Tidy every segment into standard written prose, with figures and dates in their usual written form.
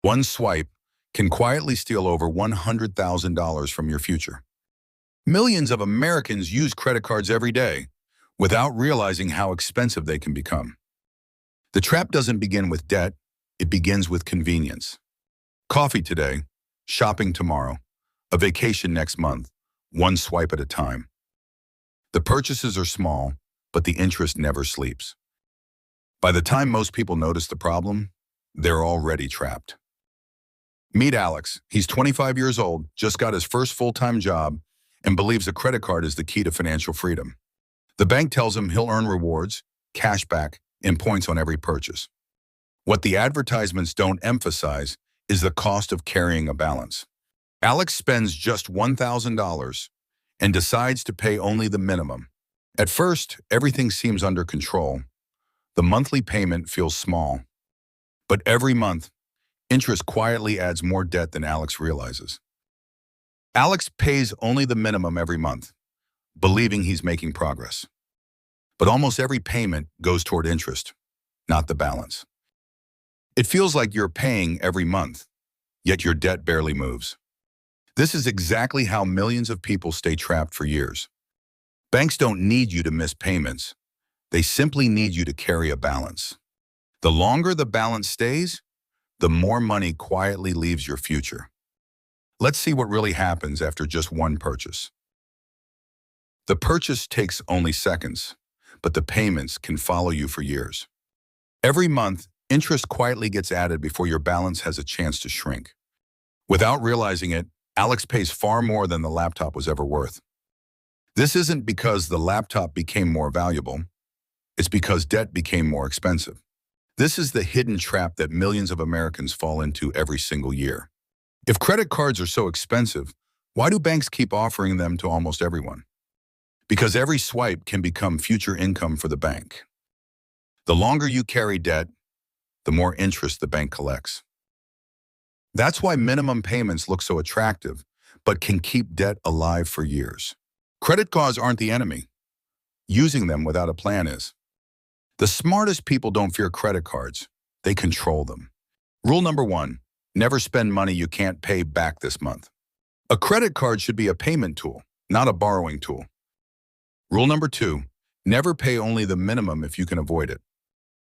One swipe can quietly steal over $100,000 from your future. Millions of Americans use credit cards every day without realizing how expensive they can become. The trap doesn't begin with debt, it begins with convenience. Coffee today, shopping tomorrow, a vacation next month, one swipe at a time. The purchases are small, but the interest never sleeps. By the time most people notice the problem, they're already trapped. Meet Alex. He's 25 years old, just got his first full-time job, and believes a credit card is the key to financial freedom. The bank tells him he'll earn rewards, cash back, and points on every purchase. What the advertisements don't emphasize is the cost of carrying a balance. Alex spends just $1,000 and decides to pay only the minimum. At first, everything seems under control. The monthly payment feels small. But every month, interest quietly adds more debt than Alex realizes. Alex pays only the minimum every month, believing he's making progress. But almost every payment goes toward interest, not the balance. It feels like you're paying every month, yet your debt barely moves. This is exactly how millions of people stay trapped for years. Banks don't need you to miss payments. They simply need you to carry a balance. The longer the balance stays, the more money quietly leaves your future. Let's see what really happens after just one purchase. The purchase takes only seconds, but the payments can follow you for years. Every month, interest quietly gets added before your balance has a chance to shrink. Without realizing it, Alex pays far more than the laptop was ever worth. This isn't because the laptop became more valuable. It's because debt became more expensive. This is the hidden trap that millions of Americans fall into every single year. If credit cards are so expensive, why do banks keep offering them to almost everyone? Because every swipe can become future income for the bank. The longer you carry debt, the more interest the bank collects. That's why minimum payments look so attractive, but can keep debt alive for years. Credit cards aren't the enemy. Using them without a plan is. The smartest people don't fear credit cards. They control them. Rule number 1, never spend money you can't pay back this month. A credit card should be a payment tool, not a borrowing tool. Rule number 2, never pay only the minimum if you can avoid it.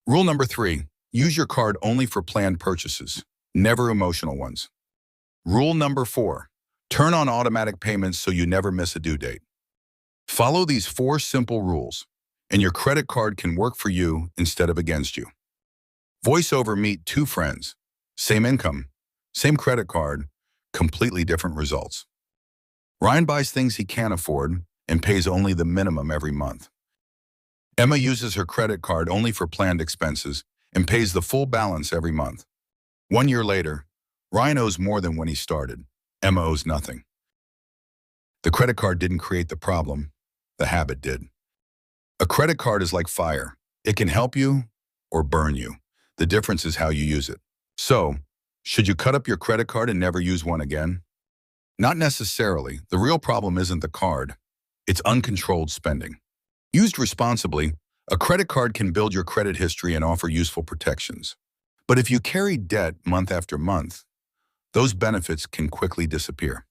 Rule number 3, use your card only for planned purchases, never emotional ones. Rule number 4, turn on automatic payments so you never miss a due date. Follow these 4 simple rules, and your credit card can work for you instead of against you. VoiceOver meet 2 friends, same income, same credit card, completely different results. Ryan buys things he can't afford and pays only the minimum every month. Emma uses her credit card only for planned expenses and pays the full balance every month. 1 year later, Ryan owes more than when he started. Emma owes nothing. The credit card didn't create the problem, the habit did. A credit card is like fire. It can help you or burn you. The difference is how you use it. So, should you cut up your credit card and never use one again? Not necessarily. The real problem isn't the card. It's uncontrolled spending. Used responsibly, a credit card can build your credit history and offer useful protections. But if you carry debt month after month, those benefits can quickly disappear.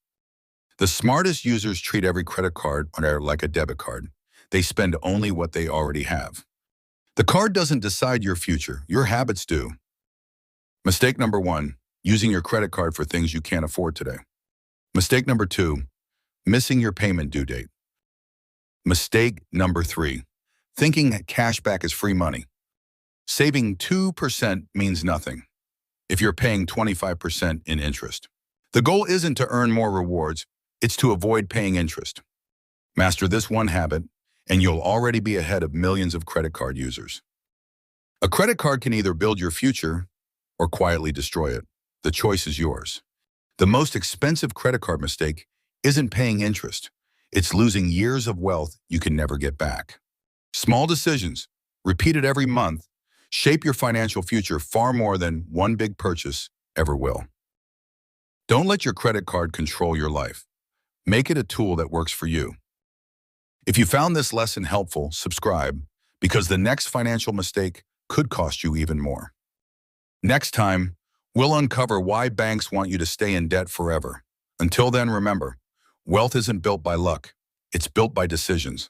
The smartest users treat every credit card like a debit card. They spend only what they already have. The card doesn't decide your future, your habits do. Mistake number 1, using your credit card for things you can't afford today. Mistake number 2, missing your payment due date. Mistake number 3, thinking that cash back is free money. Saving 2% means nothing if you're paying 25% in interest. The goal isn't to earn more rewards, it's to avoid paying interest. Master this one habit, and you'll already be ahead of millions of credit card users. A credit card can either build your future or quietly destroy it. The choice is yours. The most expensive credit card mistake isn't paying interest. It's losing years of wealth you can never get back. Small decisions, repeated every month, shape your financial future far more than one big purchase ever will. Don't let your credit card control your life. Make it a tool that works for you. If you found this lesson helpful, subscribe, because the next financial mistake could cost you even more. Next time, We'll uncover why banks want you to stay in debt forever. Until then, remember, wealth isn't built by luck. It's built by decisions.